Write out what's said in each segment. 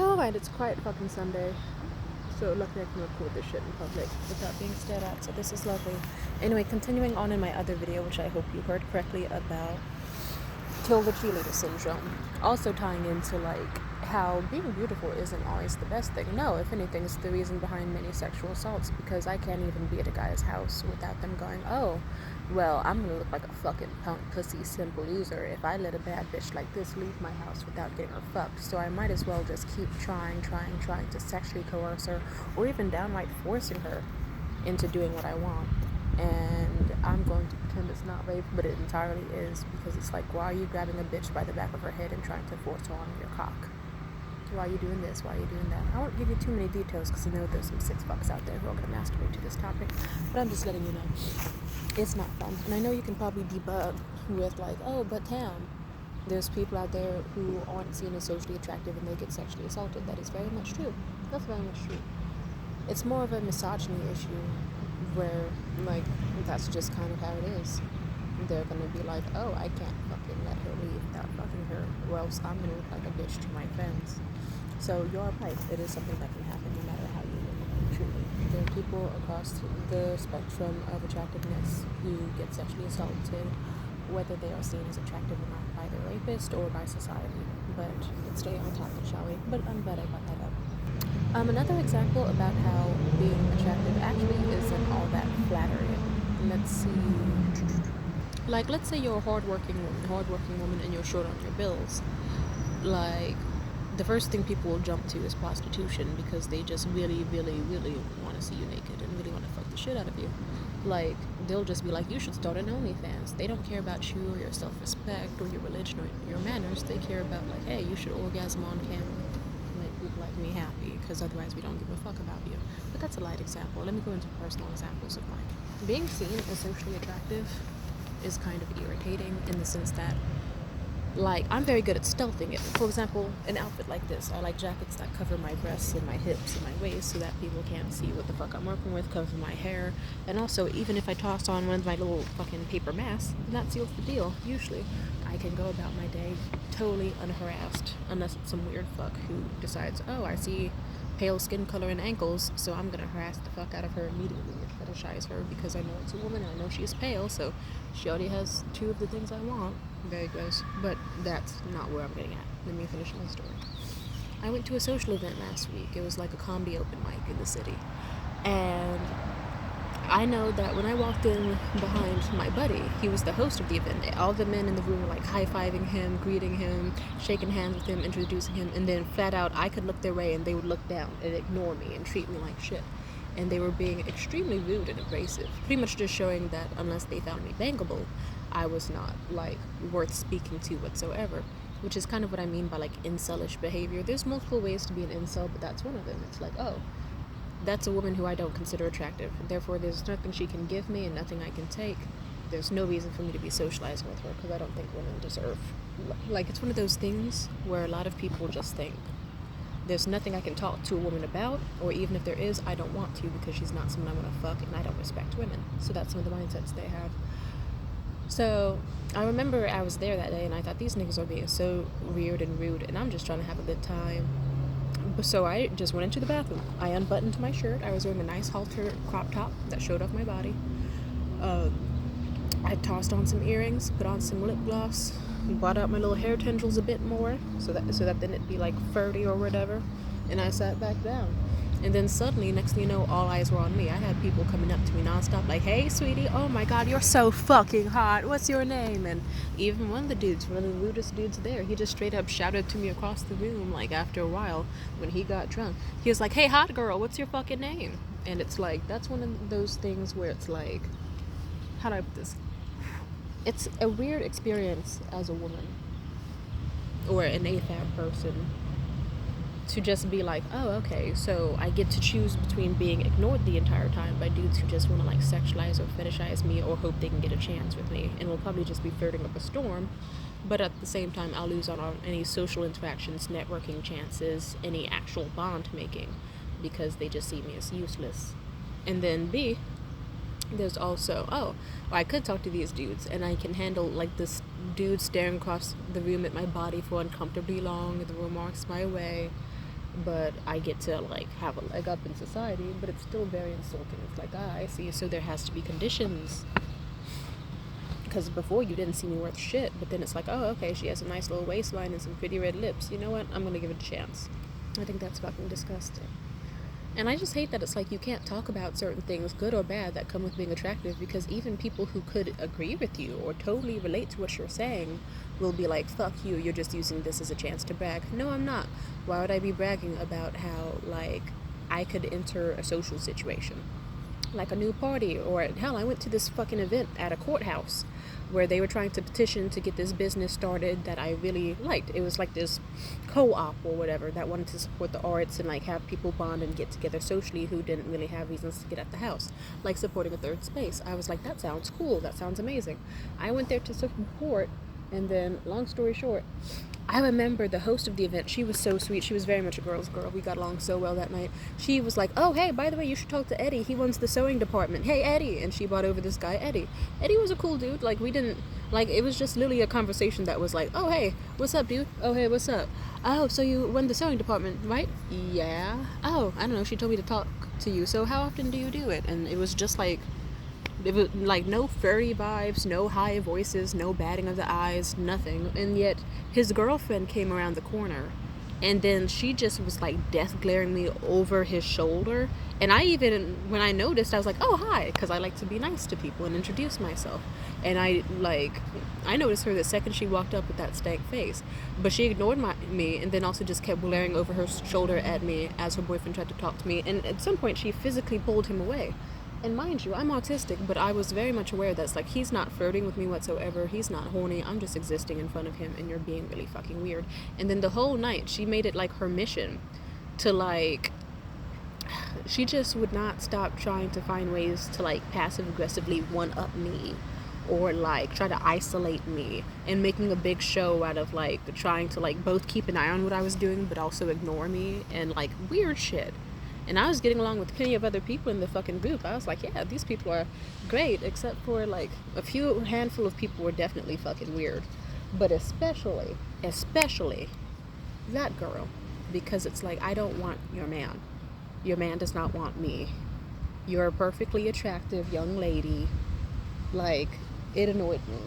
Oh, and it's quiet fucking Sunday. So luckily I can record this shit in public without being stared at, so this is lovely. Anyway, continuing on in my other video, which I hope you heard correctly, about kill the cheerleader syndrome. Also tying into how being beautiful isn't always the best thing. No, if anything, it's the reason behind many sexual assaults, because I can't even be at a guy's house without them going, oh, well, I'm gonna look like a fucking punk pussy simple loser if I let a bad bitch like this leave my house without getting her fucked. So I might as well just keep trying to sexually coerce her, or even downright forcing her into doing what I want. And I'm going to pretend it's not rape, but it entirely is, because it's like, why are you grabbing a bitch by the back of her head and trying to force her on your cock? Why are you doing this? Why are you doing that? I won't give you too many details, because I know there's some sick fucks out there who are going to masturbate to this topic, but I'm just letting you know. It's not fun. And I know you can probably debug with oh, but Tam, there's people out there who aren't seen as socially attractive and they get sexually assaulted. That is very much true. That's very much true. It's more of a misogyny issue where, that's just kind of how it is. They're going to be like, oh, I can't fucking let her leave without fucking her, or else I'm going to look like a bitch to my friends. So you're right. It is something that can happen no matter how you live, truly. There are people across the spectrum of attractiveness who get sexually assaulted, whether they are seen as attractive or not by the rapist or by society. But let's stay on topic, shall we? But I'm glad I brought that up. Another example about how being attractive actually isn't all that flattering. Let's see. Let's say you're a hardworking woman, and you're short on your bills. The first thing people will jump to is prostitution, because they just really, really, really want to see you naked and really want to fuck the shit out of you. They'll just be like, you should start an OnlyFans. They don't care about you or your self-respect or your religion or your manners. They care about hey, you should orgasm on camera. Make people like me happy, because otherwise we don't give a fuck about you. But that's a light example. Let me go into personal examples of mine. Being seen as socially attractive is kind of irritating, in the sense that I'm very good at stealthing it. For example, an outfit like this. I like jackets that cover my breasts and my hips and my waist, so that people can't see what the fuck I'm working with, cover my hair. And also, even if I toss on one of my little fucking paper masks, that seals the deal, usually. I can go about my day totally unharassed, unless it's some weird fuck who decides, oh, I see pale skin color and ankles, so I'm gonna harass the fuck out of her immediately and fetishize her, because I know it's a woman and I know she's pale, so she already has two of the things I want. Very gross, but that's not where I'm getting at. Let me finish my story. I went to a social event last week. It was like a comedy open mic in the city, and I know that when I walked in behind my buddy, he was the host of the event. All the men in the room were high-fiving him, greeting him, shaking hands with him, introducing him, and then flat out I could look their way and they would look down and ignore me and treat me like shit. And they were being extremely rude and abrasive, pretty much just showing that unless they found me bangable, I was not worth speaking to whatsoever, which is kind of what I mean by incelish behavior. There's multiple ways to be an incel, but that's one of them. It's oh, that's a woman who I don't consider attractive. Therefore, there's nothing she can give me and nothing I can take. There's no reason for me to be socializing with her, because I don't think women deserve. It's one of those things where a lot of people just think there's nothing I can talk to a woman about, or even if there is, I don't want to, because she's not someone I want to fuck, and I don't respect women. So that's some of the mindsets they have. So I remember I was there that day, and I thought, these niggas are being so weird and rude, and I'm just trying to have a good time. So I just went into the bathroom. I unbuttoned my shirt. I was wearing a nice halter crop top that showed off my body. I tossed on some earrings, put on some lip gloss, brought out my little hair tendrils a bit more, so that then it'd be furry or whatever. And I sat back down. And then suddenly, next thing you know, all eyes were on me. I had people coming up to me nonstop, hey, sweetie, oh my god, you're so fucking hot. What's your name? And even one of the dudes, one of the rudest dudes there, he just straight up shouted to me across the room, after a while, when he got drunk. He was hey, hot girl, what's your fucking name? And it's that's one of those things where it's how do I put this? It's a weird experience as a woman, or an AFAB person, to just be oh, okay, so I get to choose between being ignored the entire time by dudes who just want to sexualize or fetishize me, or hope they can get a chance with me, and will probably just be flirting up a storm, but at the same time I'll lose out on any social interactions, networking chances, any actual bond making, because they just see me as useless. And then B, there's also, I could talk to these dudes, and I can handle this dude staring across the room at my body for uncomfortably long, the remarks my way, but I get to like have a leg up in society, but it's still very insulting. It's like, I see, so there has to be conditions. Because before you didn't see me worth shit, but then it's like, oh, okay, she has a nice little waistline and some pretty red lips. You know what? I'm gonna give it a chance. I think that's fucking disgusting. And I just hate that it's like you can't talk about certain things, good or bad, that come with being attractive, because even people who could agree with you or totally relate to what you're saying will be like, fuck you, you're just using this as a chance to brag. No, I'm not. Why would I be bragging about how, like, I could enter a social situation? Like a new party, or hell, I went to this fucking event at a courthouse where they were trying to petition to get this business started that I really liked. It was like this co-op or whatever that wanted to support the arts and like have people bond and get together socially who didn't really have reasons to get at the house, like supporting a third space. I was like, that sounds cool, that sounds amazing. I went there to support, and then long story short, I remember the host of the event. She was so sweet. She was very much a girl's girl. We got along so well that night. She was like, oh, hey, by the way, you should talk to Eddie. He runs the sewing department. Hey, Eddie. And she brought over this guy, Eddie. Eddie was a cool dude. Like, we didn't, like, it was just literally a conversation that was like, oh, hey, what's up, dude? Oh, hey, what's up? Oh, so you run the sewing department, right? Yeah. Oh, I don't know. She told me to talk to you. So how often do you do it? And it was just like, it was like no furry vibes, no high voices, no batting of the eyes, nothing. And yet his girlfriend came around the corner, and then she just was like death glaring me over his shoulder. And I even, when I noticed, I was like, oh, hi, because I like to be nice to people and introduce myself. And I noticed her the second she walked up with that stank face. But she ignored me, and then also just kept glaring over her shoulder at me as her boyfriend tried to talk to me. And at some point she physically pulled him away. And mind you, I'm autistic, but I was very much aware that it's like, he's not flirting with me whatsoever. He's not horny. I'm just existing in front of him, and you're being really fucking weird. And then the whole night, she made it like her mission to like, she just would not stop trying to find ways to like passive aggressively one-up me, or like try to isolate me, and making a big show out of like trying to like both keep an eye on what I was doing but also ignore me, and like weird shit. And I was getting along with plenty of other people in the fucking group. I was like, yeah, these people are great, except for like a handful of people were definitely fucking weird. But especially that girl, because it's like, I don't want your man. Your man does not want me. You're a perfectly attractive young lady. Like, it annoyed me.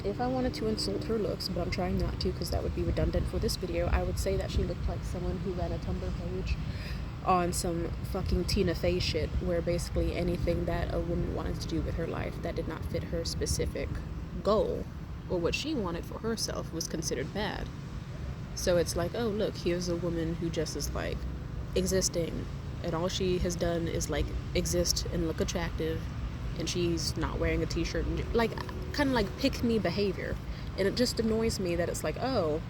If I wanted to insult her looks, but I'm trying not to because that would be redundant for this video, I would say that she looked like someone who ran a Tumblr page on some fucking Tina Fey shit, where basically anything that a woman wanted to do with her life that did not fit her specific goal or what she wanted for herself was considered bad. So it's like, oh, look, here's a woman who just is like existing, and all she has done is like exist and look attractive, and she's not wearing a t-shirt, and like kind of like pick me behavior. And it just annoys me that it's like, oh,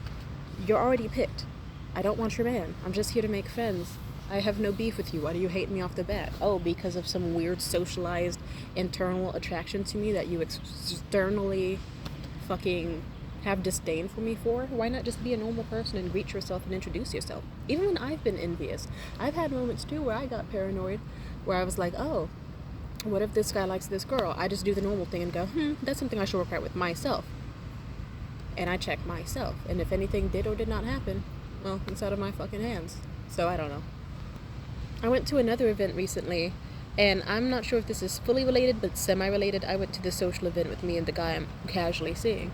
you're already picked. I don't want your man. I'm just here to make friends. I have no beef with you. Why do you hate me off the bat? Oh, because of some weird socialized internal attraction to me that you externally fucking have disdain for me for? Why not just be a normal person and greet yourself and introduce yourself? Even when I've been envious, I've had moments too where I got paranoid, where I was like, oh, what if this guy likes this girl? I just do the normal thing and go, that's something I should work out with myself. And I check myself. And if anything did or did not happen, well, it's out of my fucking hands. So I don't know. I went to another event recently, and I'm not sure if this is fully related, but semi-related. I went to this social event with me and the guy I'm casually seeing.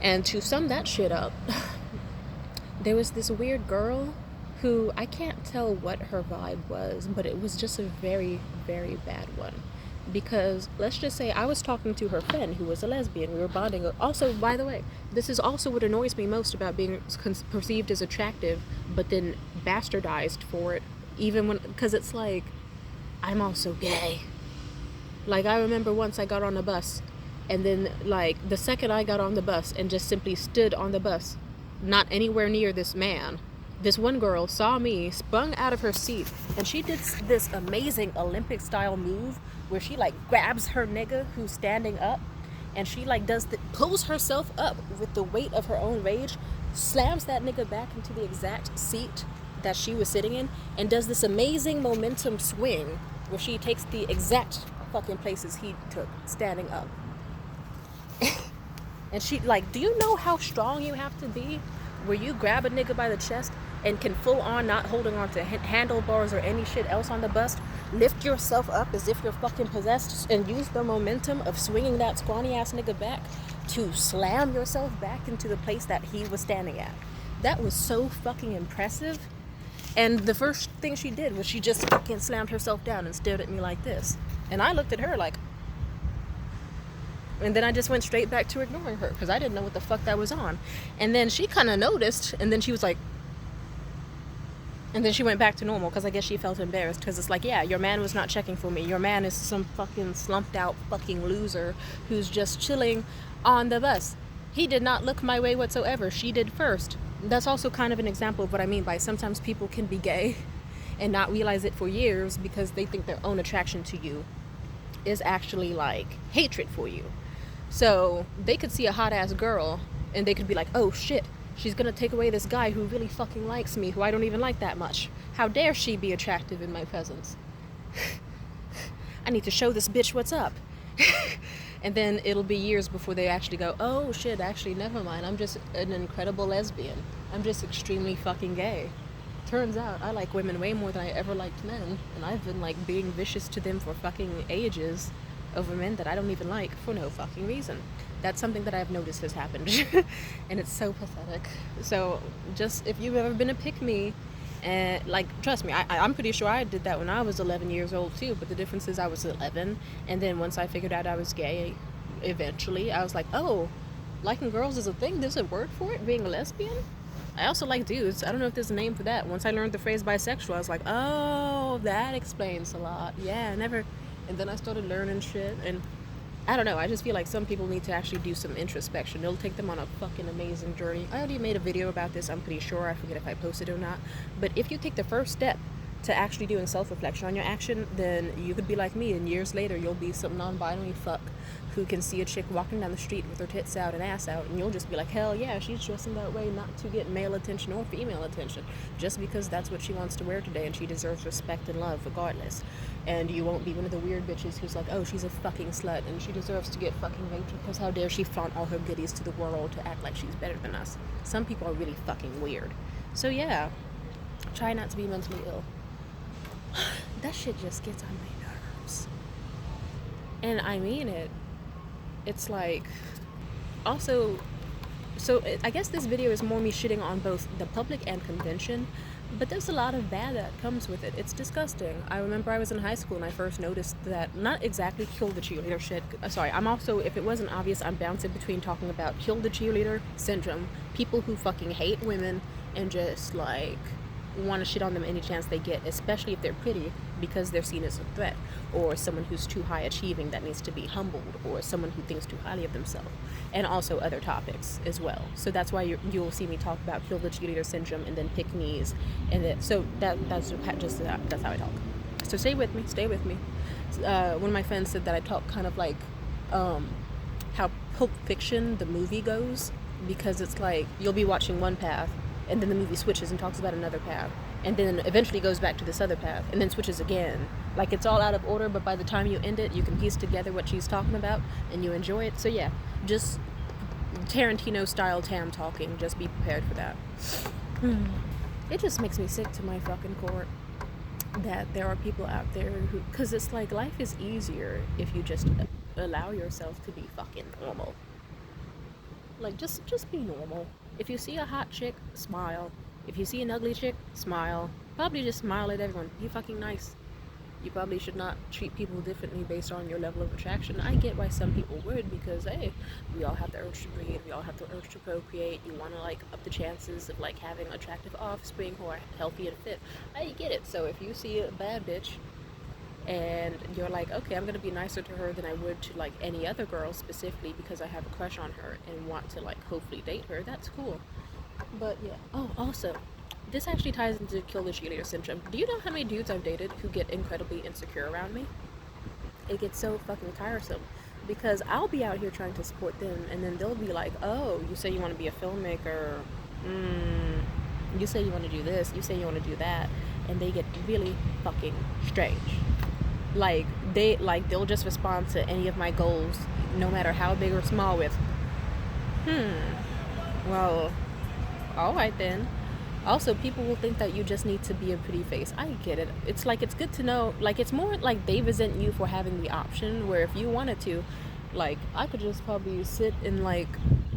And to sum that shit up, there was this weird girl who, I can't tell what her vibe was, but it was just a very, very bad one. Because, let's just say, I was talking to her friend who was a lesbian. We were bonding. Also, by the way, this is also what annoys me most about being perceived as attractive, but then bastardized for it. Even when, because it's like, I'm also gay. Like, I remember once I got on a bus, and then, like, the second I got on the bus and just simply stood on the bus, not anywhere near this man, this one girl saw me, sprung out of her seat, and she did this amazing Olympic-style move where she, like, grabs her nigga who's standing up, and she, like, pulls herself up with the weight of her own rage, slams that nigga back into the exact seat that she was sitting in, and does this amazing momentum swing where she takes the exact fucking places he took standing up. And she, like, do you know how strong you have to be where you grab a nigga by the chest and can full on, not holding on to handlebars or any shit else on the bus, lift yourself up as if you're fucking possessed and use the momentum of swinging that scrawny ass nigga back to slam yourself back into the place that he was standing at. That was so fucking impressive. And the first thing she did was she just fucking slammed herself down and stared at me like this. And I looked at her like, and then I just went straight back to ignoring her because I didn't know what the fuck that was on. And then she kind of noticed, and then she was like, and then she went back to normal because I guess she felt embarrassed because it's like, yeah, your man was not checking for me. Your man is some fucking slumped out fucking loser who's just chilling on the bus. He did not look my way whatsoever. She did first. That's also kind of an example of what I mean by sometimes people can be gay and not realize it for years because they think their own attraction to you is actually like hatred for you. So they could see a hot ass girl and they could be like, oh shit, she's gonna take away this guy who really fucking likes me, who I don't even like that much. How dare she be attractive in my presence? I need to show this bitch what's up. And then it'll be years before they actually go, oh shit, actually never mind, I'm just an incredible lesbian. I'm just extremely fucking gay. Turns out I like women way more than I ever liked men, and I've been like being vicious to them for fucking ages over men that I don't even like for no fucking reason. That's something that I've noticed has happened. And it's so pathetic. So just if you've ever been a pick-me, and like, trust me, I'm pretty sure I did that when I was 11 years old too, but the difference is I was 11, and then once I figured out I was gay, eventually I was like, oh, liking girls is a thing, there's a word for it, being a lesbian? I also like dudes. I don't know if there's a name for that. Once I learned the phrase bisexual, I was like, oh, that explains a lot. Yeah, never. And then I started learning shit, and I don't know, I just feel like some people need to actually do some introspection. It'll take them on a fucking amazing journey. I already made a video about this, I'm pretty sure. I forget if I posted it or not. But if you take the first step to actually doing self-reflection on your action, then you could be like me, and years later you'll be some non-binary fuck who can see a chick walking down the street with her tits out and ass out, and you'll just be like, hell yeah, she's dressing that way not to get male attention or female attention, just because that's what she wants to wear today, and she deserves respect and love regardless. And you won't be one of the weird bitches who's like, oh, she's a fucking slut and she deserves to get fucking raped because how dare she flaunt all her goodies to the world to act like she's better than us. Some people are really fucking weird. So yeah, try not to be mentally ill. That shit just gets on my nerves. And I mean it. It's like, also, so I guess this video is more me shitting on both the public and convention, but there's a lot of bad that comes with it. It's disgusting. I remember I was in high school and I first noticed that, not exactly kill the cheerleader shit, sorry, I'm also, if it wasn't obvious, I'm bouncing between talking about kill the cheerleader syndrome, people who fucking hate women and just like want to shit on them any chance they get, especially if they're pretty, because they're seen as a threat, or someone who's too high achieving that needs to be humbled, or someone who thinks too highly of themselves, and also other topics as well. So that's why you'll see me talk about kill the cheerleader syndrome and then pick-me's, and then, so that's how I talk. So stay with me. One of my friends said that I talk kind of like how Pulp Fiction, the movie, goes, because it's like you'll be watching one path and then the movie switches and talks about another path, and then eventually goes back to this other path, and then switches again. Like, it's all out of order, but by the time you end it, you can piece together what she's talking about, and you enjoy it. So yeah, just Tarantino-style tam talking. Just be prepared for that. It just makes me sick to my fucking core that there are people out there who... Because it's like, life is easier if you just allow yourself to be fucking normal. Like, just be normal. If you see a hot chick, smile. If you see an ugly chick, smile. Probably just smile at everyone. Be fucking nice. You probably should not treat people differently based on your level of attraction. I get why some people would, because, hey, we all have the urge to breed. We all have the urge to procreate. You want to, like, up the chances of, like, having attractive offspring who are healthy and fit. I get it. So if you see a bad bitch and you're like, okay, I'm gonna be nicer to her than I would to like any other girl, specifically because I have a crush on her and want to like hopefully date her, that's cool. But yeah, oh, also, this actually ties into kill the cheerleader syndrome. Do you know how many dudes I've dated who get incredibly insecure around me? It gets so fucking tiresome, because I'll be out here trying to support them, and then they'll be like, oh, you say you want to be a filmmaker, you say you want to do this, you say you want to do that, and they get really fucking strange. Like, they'll just respond to any of my goals, no matter how big or small, with, well, All right then. Also, people will think that you just need to be a pretty face. I get it. It's like, it's good to know. Like, it's more like they resent you for having the option. Where if you wanted to, like, I could just probably sit in like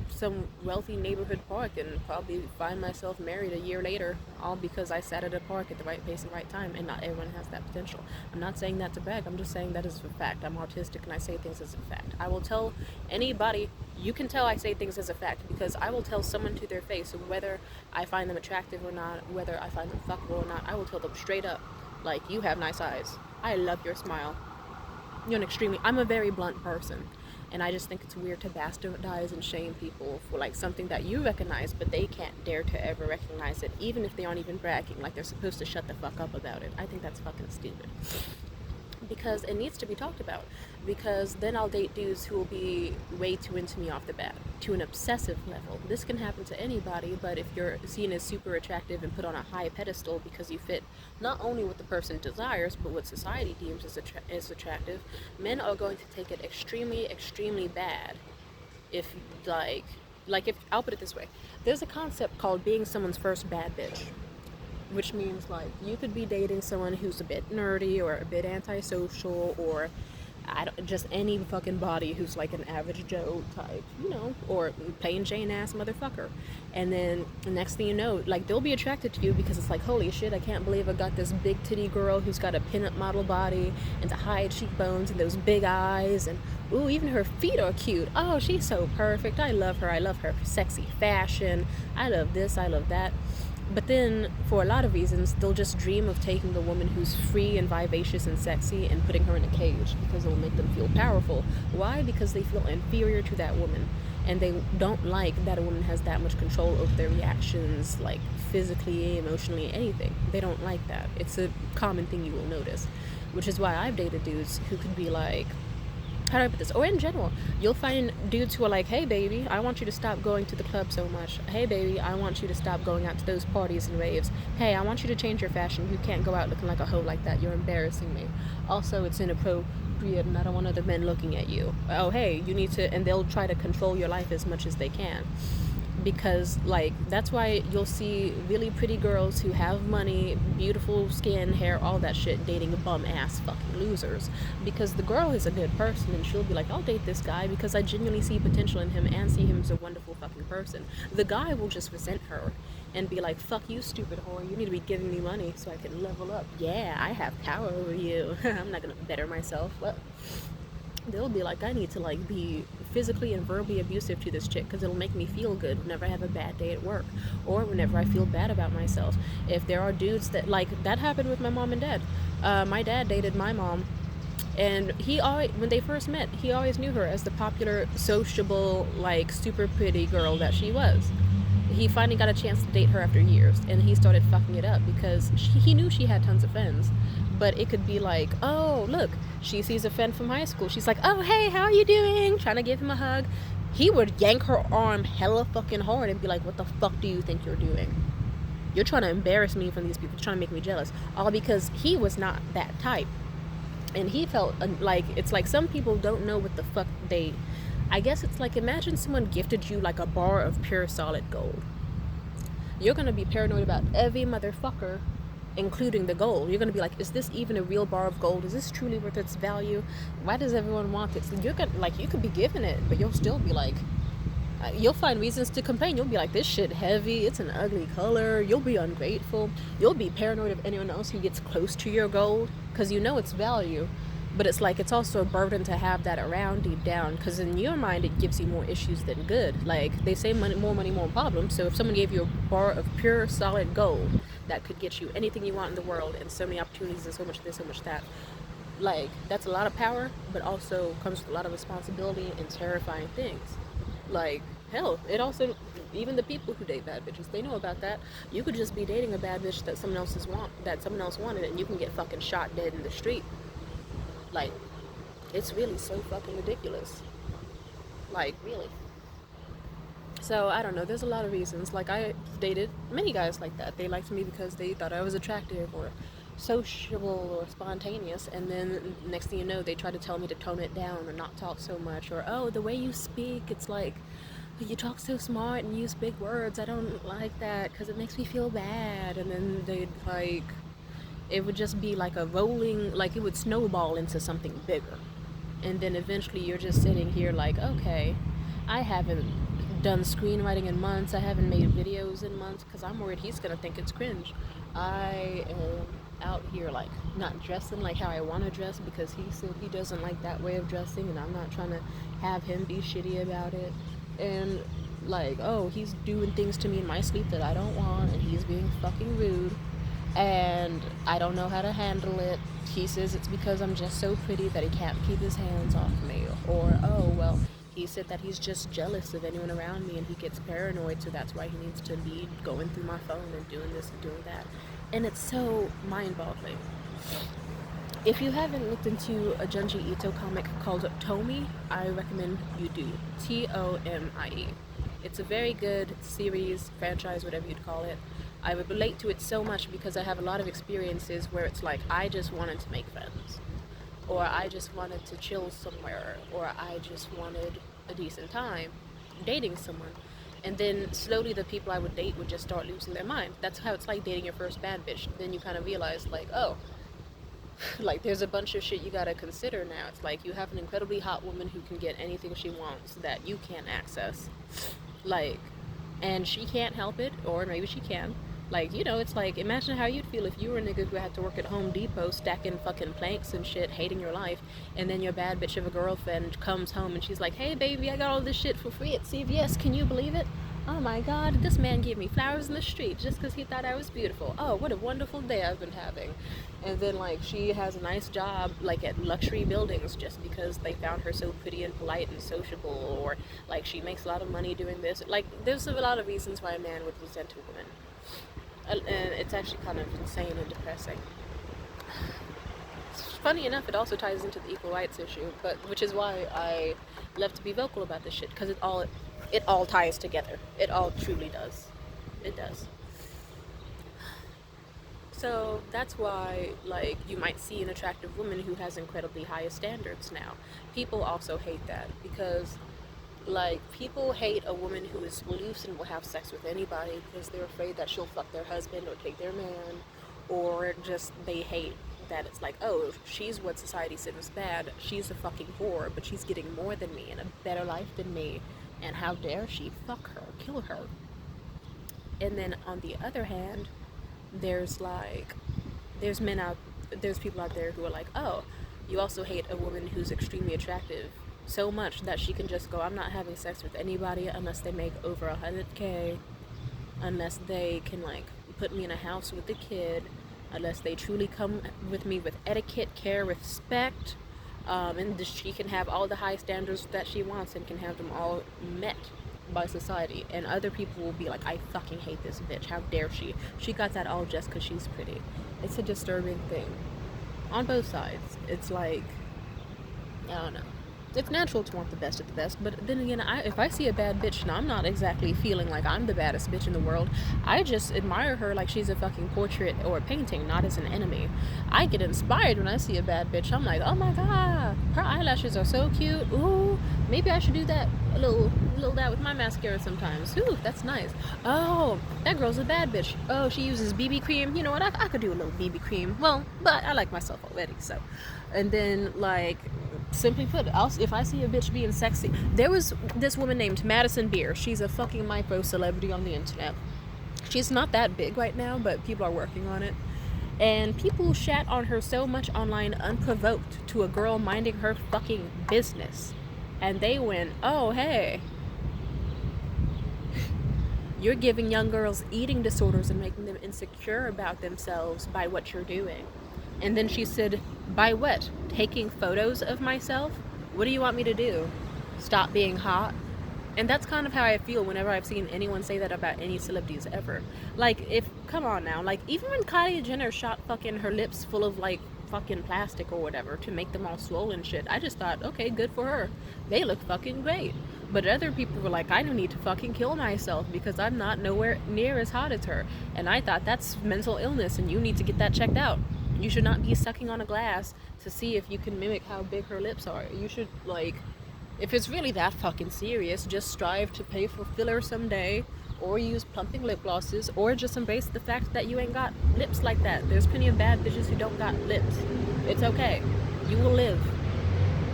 some wealthy neighborhood park and probably find myself married a year later, all because I sat at a park at the right pace and right time. And not everyone has that potential. I'm not saying that to brag. I'm just saying that is a fact. I'm autistic and I say things as a fact. I will tell anybody. You can tell I say things as a fact because I will tell someone to their face whether I find them attractive or not, whether I find them fuckable or not. I will tell them straight up, like, you have nice eyes. I love your smile. You're an extremely, I'm a very blunt person. And I just think it's weird to bastardize and shame people for like something that you recognize, but they can't dare to ever recognize it, even if they aren't even bragging. Like, they're supposed to shut the fuck up about it. I think that's fucking stupid. Because it needs to be talked about. Because then I'll date dudes who will be way too into me off the bat, to an obsessive level. This can happen to anybody, but if you're seen as super attractive and put on a high pedestal because you fit not only what the person desires, but what society deems as attractive, men are going to take it extremely, extremely bad if, like if, I'll put it this way. There's a concept called being someone's first bad bitch, which means like you could be dating someone who's a bit nerdy or a bit antisocial, or just any fucking body who's like an average Joe type, or plain Jane ass motherfucker. And then the next thing you know, like, they'll be attracted to you because it's like, holy shit, I can't believe I got this big titty girl who's got a pinup model body and the high cheekbones and those big eyes, and ooh, even her feet are cute. Oh, she's so perfect. I love her. I love her sexy fashion. I love this. I love that. But then, for a lot of reasons, they'll just dream of taking the woman who's free and vivacious and sexy and putting her in a cage because it'll make them feel powerful. Why? Because they feel inferior to that woman. And they don't like that a woman has that much control over their reactions, like physically, emotionally, anything. They don't like that. It's a common thing you will notice. Which is why I've dated dudes who could be like, how do I put this? Or in general, you'll find dudes who are like, hey baby, I want you to stop going to the club so much. Hey baby, I want you to stop going out to those parties and raves. Hey, I want you to change your fashion. You can't go out looking like a hoe like that. You're embarrassing me. Also, it's inappropriate and I don't want other men looking at you. Oh, hey, you need to, and they'll try to control your life as much as they can. Because, like, that's why you'll see really pretty girls who have money, beautiful skin, hair, all that shit, dating bum ass fucking losers. Because the girl is a good person and she'll be like, I'll date this guy because I genuinely see potential in him and see him as a wonderful fucking person. The guy will just resent her and be like, fuck you, stupid whore, you need to be giving me money so I can level up. Yeah, I have power over you. I'm not gonna better myself. What? They'll be like, I need to like be physically and verbally abusive to this chick because it'll make me feel good whenever I have a bad day at work or whenever I feel bad about myself. If there are dudes that, like, that happened with my mom and dad. My dad dated my mom, and he always, when they first met, he always knew her as the popular, sociable, like, super pretty girl that she was. He finally got a chance to date her after years, and he started fucking it up because he knew she had tons of friends. But it could be like, oh, look, she sees a friend from high school. She's like, oh, hey, how are you doing? Trying to give him a hug. He would yank her arm hella fucking hard and be like, what the fuck do you think you're doing? You're trying to embarrass me in front of these people, trying to make me jealous. All because he was not that type. And he felt like, it's like some people don't know what the fuck they... I guess it's like, imagine someone gifted you like a bar of pure solid gold. You're going to be paranoid about every motherfucker, including the gold. You're going to be like, is this even a real bar of gold? Is this truly worth its value? Why does everyone want it? So you're gonna, like, you could be given it, but you'll still be like, you'll find reasons to complain. You'll be like, this shit heavy, it's an ugly color. You'll be ungrateful. You'll be paranoid of anyone else who gets close to your gold because you know its value. But it's like, it's also a burden to have that around deep down, because in your mind it gives you more issues than good. Like, they say more money, more problems. So if someone gave you a bar of pure solid gold that could get you anything you want in the world and so many opportunities and so much this, so much that, like, that's a lot of power, but also comes with a lot of responsibility and terrifying things. Like, hell, it also, even the people who date bad bitches, they know about that. You could just be dating a bad bitch that someone else wanted, and you can get fucking shot dead in the street. Like, it's really so fucking ridiculous. Like, really. So, I don't know, there's a lot of reasons. Like, I dated many guys like that. They liked me because they thought I was attractive or sociable or spontaneous, and then next thing you know, they try to tell me to tone it down or not talk so much, or, oh, the way you speak, it's like, you talk so smart and use big words. I don't like that because it makes me feel bad. And then they'd like, it would just be like a rolling, like it would snowball into something bigger. And then eventually you're just sitting here like, okay, I haven't done screenwriting in months. I haven't made videos in months because I'm worried he's going to think it's cringe. I am out here like not dressing like how I want to dress because he said he doesn't like that way of dressing, and I'm not trying to have him be shitty about it. And like, oh, he's doing things to me in my sleep that I don't want, and he's being fucking rude, and I don't know how to handle it. He says it's because I'm just so pretty that he can't keep his hands off me. Or, oh, well, he said that he's just jealous of anyone around me and he gets paranoid, so that's why he needs to be going through my phone and doing this and doing that. And it's so mind-boggling. If you haven't looked into a Junji Ito comic called Tomie, I recommend you do. Tomie. It's a very good series, franchise, whatever you'd call it. I would relate to it so much because I have a lot of experiences where it's like I just wanted to make friends, or I just wanted to chill somewhere, or I just wanted a decent time dating someone. And then slowly the people I would date would just start losing their mind. That's how it's like dating your first bad bitch. Then you kind of realize like, oh, like there's a bunch of shit you gotta consider now. It's like you have an incredibly hot woman who can get anything she wants that you can't access. Like, and she can't help it, or maybe she can. Like, you know, it's like, imagine how you'd feel if you were a nigga who had to work at Home Depot stacking fucking planks and shit, hating your life, and then your bad bitch of a girlfriend comes home and she's like, hey baby, I got all this shit for free at CVS, can you believe it? Oh my god, this man gave me flowers in the street just because he thought I was beautiful. Oh, what a wonderful day I've been having. And then, like, she has a nice job, like, at luxury buildings just because they found her so pretty and polite and sociable, or, like, she makes a lot of money doing this. Like, there's a lot of reasons why a man would resent a woman. And it's actually kind of insane and depressing. Funny enough, it also ties into the equal rights issue, but which is why I love to be vocal about this shit, because it all ties together. It all truly does. It does. So that's why, like, you might see an attractive woman who has incredibly high standards now. People also hate that because, like, people hate a woman who is loose and will have sex with anybody because they're afraid that she'll fuck their husband or take their man, or just they hate that it's like, oh, she's what society said was bad. She's a fucking whore, but she's getting more than me and a better life than me, and how dare she fuck her, kill her. And then on the other hand, there's people out there who are like, oh, you also hate a woman who's extremely attractive so much that she can just go, I'm not having sex with anybody unless they make over 100K, unless they can, like, put me in a house with a kid, unless they truly come with me with etiquette, care, respect, and she can have all the high standards that she wants and can have them all met by society. And other people will be like, I fucking hate this bitch, how dare she got that all just because she's pretty. It's a disturbing thing on both sides. It's like, I don't know, it's natural to want the best of the best, but then again, if I see a bad bitch and I'm not exactly feeling like I'm the baddest bitch in the world, I just admire her like she's a fucking portrait or a painting, not as an enemy. I get inspired when I see a bad bitch. I'm like, oh my god, her eyelashes are so cute. Ooh, maybe I should do that a little that with my mascara sometimes. Ooh, that's nice. Oh, that girl's a bad bitch. Oh, she uses BB cream. You know what? I could do a little BB cream. Well, but I like myself already, so. And then, like, simply put, if I see a bitch being sexy, there was this woman named Madison Beer. She's a fucking micro celebrity on the internet. She's not that big right now, but people are working on it. And people shat on her so much online unprovoked to a girl minding her fucking business. And they went, oh, hey, you're giving young girls eating disorders and making them insecure about themselves by what you're doing. And then she said, by what? Taking photos of myself? What do you want me to do? Stop being hot? And that's kind of how I feel whenever I've seen anyone say that about any celebrities ever. Like, come on now, like, even when Kylie Jenner shot fucking her lips full of, like, fucking plastic or whatever to make them all swollen shit, I just thought, okay, good for her. They look fucking great. But other people were like, I don't need to fucking kill myself because I'm not nowhere near as hot as her. And I thought, that's mental illness and you need to get that checked out. You should not be sucking on a glass to see if you can mimic how big her lips are. You should, like, If it's really that fucking serious, just strive to pay for filler someday, or use plumping lip glosses, or just embrace the fact that you ain't got lips like that. There's plenty of bad bitches who don't got lips. It's okay. You will live.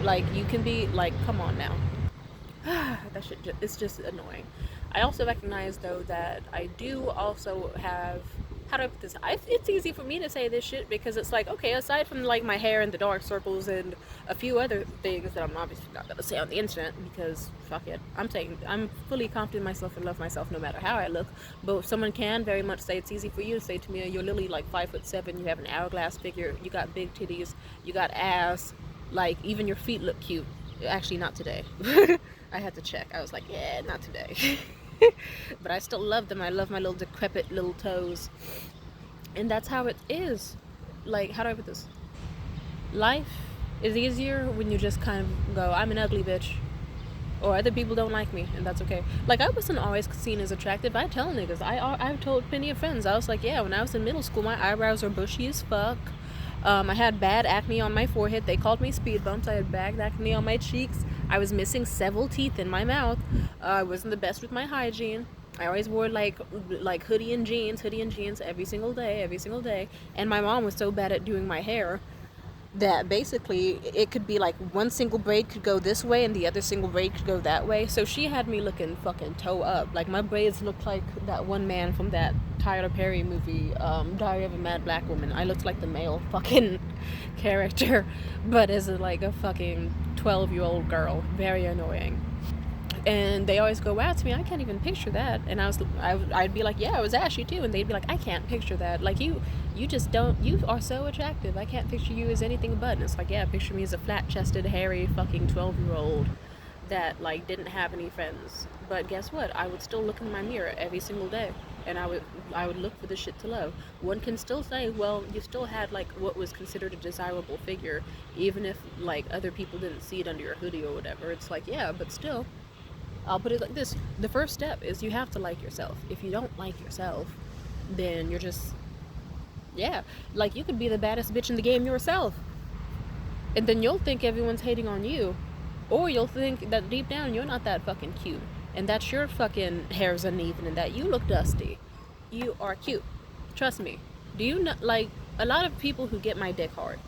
Like, you can be, like, come on now. That shit, it's just annoying. I also recognize, though, that I do also have, how do I put this? It's easy for me to say this shit because it's like, okay, aside from like my hair and the dark circles and a few other things that I'm obviously not gonna say on the internet because fuck it, I'm saying I'm fully confident in myself and love myself no matter how I look. But someone can very much say it's easy for you to say to me, you're literally like 5'7", you have an hourglass figure, you got big titties, you got ass, like even your feet look cute. Actually, not today. I had to check. I was like, yeah, not today. But I still love them. I love my little decrepit little toes. And that's how it is. Like, how do I put this? Life is easier when you just kind of go, I'm an ugly bitch. Or other people don't like me, and that's okay. Like, I wasn't always seen as attractive. I tell niggas. I've told plenty of friends. I was like, yeah, when I was in middle school, my eyebrows were bushy as fuck. I had bad acne on my forehead. They called me speed bumps. I had bad acne on my cheeks. I was missing several teeth in my mouth. I wasn't the best with my hygiene. I always wore like hoodie and jeans every single day. And my mom was so bad at doing my hair that basically it could be like one single braid could go this way and the other single braid could go that way. So she had me looking fucking toe up. Like, my braids looked like that one man from that Tyler Perry movie, Diary of a Mad Black Woman. I looked like the male fucking character, but as like a fucking 12-year-old girl. Very annoying. And they always go, wow, to me, I can't even picture that. And I'd be like, yeah, I was ashy too. And they'd be like, I can't picture that. Like, you just don't, you are so attractive. I can't picture you as anything but. And it's like, yeah, picture me as a flat-chested, hairy, fucking 12-year-old that, like, didn't have any friends. But guess what? I would still look in my mirror every single day. And I would look for the shit to love. One can still say, well, you still had, like, what was considered a desirable figure, even if, like, other people didn't see it under your hoodie or whatever. It's like, yeah, but still, I'll put it like this. The first step is you have to like yourself. If you don't like yourself, then you're just, yeah. Like, you could be the baddest bitch in the game yourself. And then you'll think everyone's hating on you. Or you'll think that deep down you're not that fucking cute. And that your fucking hair's uneven and that you look dusty. You are cute. Trust me. Do you know, like, a lot of people who get my dick hard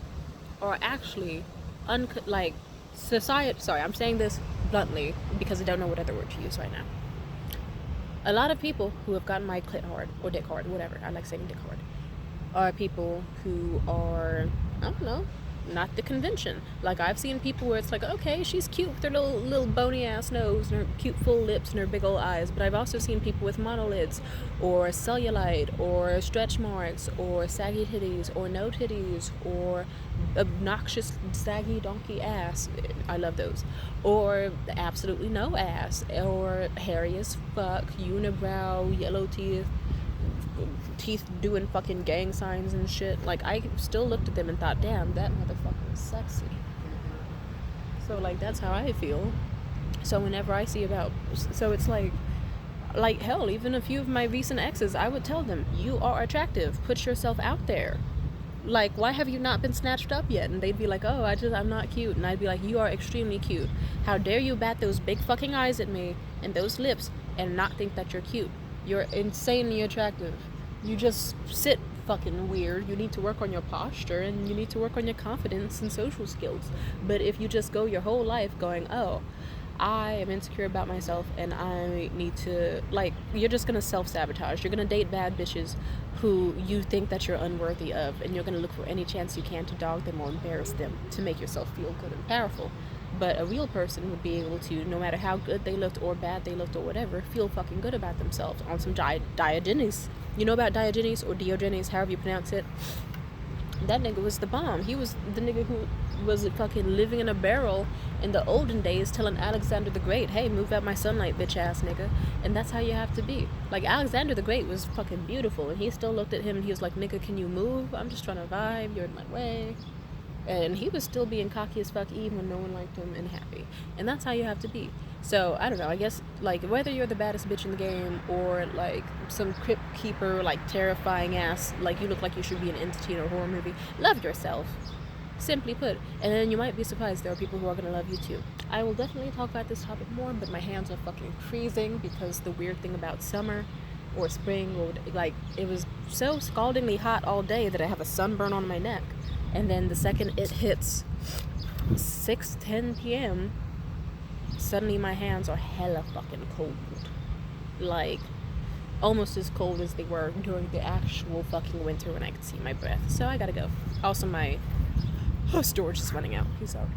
are actually, society, sorry, I'm saying this bluntly because I don't know what other word to use right now. A lot of people who have gotten my clit hard, or dick hard, whatever, I like saying dick hard, are people who are, I don't know, not the convention. Like, I've seen people where it's like, okay, she's cute with her little bony ass nose and her cute full lips and her big old eyes, but I've also seen people with monolids or cellulite or stretch marks or saggy titties or no titties or obnoxious saggy donkey ass. I love those. Or absolutely no ass, or hairy as fuck, unibrow, yellow teeth doing fucking gang signs and shit. Like, I still looked at them and thought, damn, that motherfucker is sexy. So, like, that's how I feel. So whenever I see so it's like hell, even a few of my recent exes, I would tell them, you are attractive, put yourself out there. Like, why have you not been snatched up yet? And they'd be like, oh, I'm not cute. And I'd be like, you are extremely cute. How dare you bat those big fucking eyes at me and those lips and not think that you're cute? You're insanely attractive. You just sit fucking weird. You need to work on your posture and you need to work on your confidence and social skills. But if you just go your whole life going, oh, I am insecure about myself and I need to, like, you're just gonna self-sabotage. You're gonna date bad bitches who you think that you're unworthy of, and you're gonna look for any chance you can to dog them or embarrass them to make yourself feel good and powerful. But a real person would be able to, no matter how good they looked or bad they looked or whatever, feel fucking good about themselves on some Diogenes. You know about Diogenes or Diogenes, however you pronounce it? That nigga was the bomb. He was the nigga who was fucking living in a barrel in the olden days telling Alexander the Great, hey, move out my sunlight, bitch ass nigga. And that's how you have to be. Like, Alexander the Great was fucking beautiful, and he still looked at him and he was like, nigga, can you move? I'm just trying to vibe. You're in my way. And he was still being cocky as fuck even when no one liked him and happy. And that's how you have to be. So, I don't know, I guess, like, whether you're the baddest bitch in the game or, like, some crypt keeper, like, terrifying ass, like, you look like you should be an entity in a horror movie, love yourself. Simply put. And then you might be surprised there are people who are going to love you too. I will definitely talk about this topic more, but my hands are fucking freezing because the weird thing about summer or spring, or like, it was so scaldingly hot all day that I have a sunburn on my neck. And then the second it hits 6:10 p.m., suddenly my hands are hella fucking cold. Like, almost as cold as they were during the actual fucking winter when I could see my breath. So I gotta go. Also, my storage is running out. Peace out.